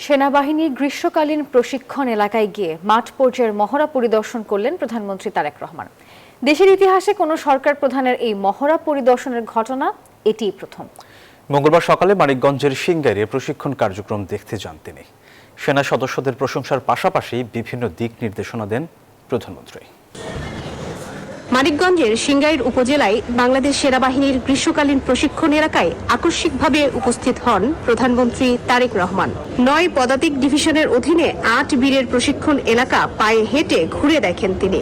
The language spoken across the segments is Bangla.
সেনাবাহিনীর গ্রীষ্মকালীন প্রশিক্ষণ এলাকায় গিয়ে মাঠ পর্যায়ের মহড়া পরিদর্শন করলেন প্রধানমন্ত্রী তারেক রহমান। দেশের ইতিহাসে কোনো সরকার প্রধানের এই মহড়া পরিদর্শনের ঘটনা এটিই প্রথম। মঙ্গলবার সকালে মানিকগঞ্জের সিংগাইরে প্রশিক্ষণ কার্যক্রম দেখতে যান তিনি। সেনা সদস্যদের প্রশংসার পাশাপাশি বিভিন্ন দিক নির্দেশনা দেন প্রধানমন্ত্রী। মানিকগঞ্জের সিংগাইর উপজেলায় বাংলাদেশ সেনাবাহিনীর গ্রীষ্মকালীন প্রশিক্ষণ এলাকায় আকস্মিকভাবে উপস্থিত হন প্রধানমন্ত্রী তারেক রহমান। 9 পদাতিক ডিভিশনের অধীনে 8 বীরের প্রশিক্ষণ এলাকা পায়ে হেঁটে ঘুরে দেখেন তিনি।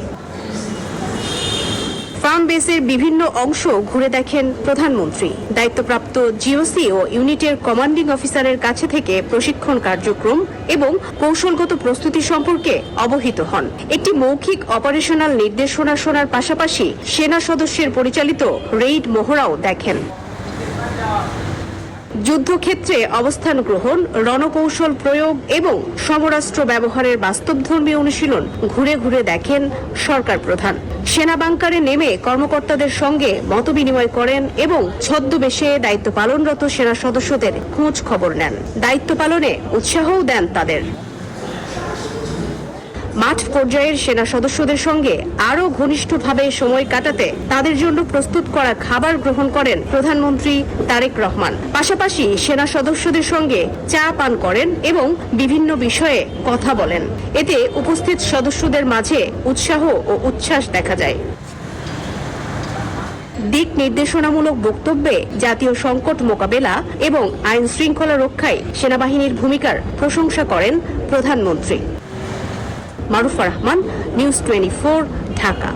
ফার্ম বেসের বিভিন্ন অংশ ঘুরে দেখেন প্রধানমন্ত্রী। দায়িত্বপ্রাপ্ত জিওসি ও ইউনিটের কমান্ডিং অফিসারের কাছে থেকে প্রশিক্ষণ কার্যক্রম এবং কৌশলগত প্রস্তুতি সম্পর্কে অবহিত হন। একটি মৌখিক অপারেশনাল নির্দেশনা শোনার পাশাপাশি সেনা সদস্যের পরিচালিত রেইড মহড়াও দেখেন। যুদ্ধক্ষেত্রে অবস্থান গ্রহণ, রণকৌশল প্রয়োগ এবং সমরাস্ত্র ব্যবহারের বাস্তবধর্মী অনুশীলন ঘুরে ঘুরে দেখেন সরকার প্রধান। সেনা বাংকারে নেমে কর্মকর্তাদের সঙ্গে মতবিনিময় করেন এবং ছদ্মবেশে দায়িত্ব পালনরত সেনা সদস্যদের খোঁজ খবর নেন। দায়িত্ব পালনে উৎসাহও দেন তাদের। মাঠ পর্যায়ের সেনা সদস্যদের সঙ্গে আরো ঘনিষ্ঠভাবে সময় কাটাতে তাদের জন্য প্রস্তুত করা খাবার গ্রহণ করেন প্রধানমন্ত্রী তারেক রহমান। পাশাপাশি সেনা সদস্যদের সঙ্গে চা পান করেন এবং বিভিন্ন বিষয়ে কথা বলেন। এতে উপস্থিত সদস্যদের মাঝে উৎসাহ ও উচ্ছ্বাস দেখা যায়। দিক নির্দেশনামূলক বক্তব্যে জাতীয় সংকট মোকাবেলা এবং আইন শৃঙ্খলা রক্ষায় সেনাবাহিনীর ভূমিকার প্রশংসা করেন প্রধানমন্ত্রী। মারুফা রহমান, নিউজ 24, ঢাকা।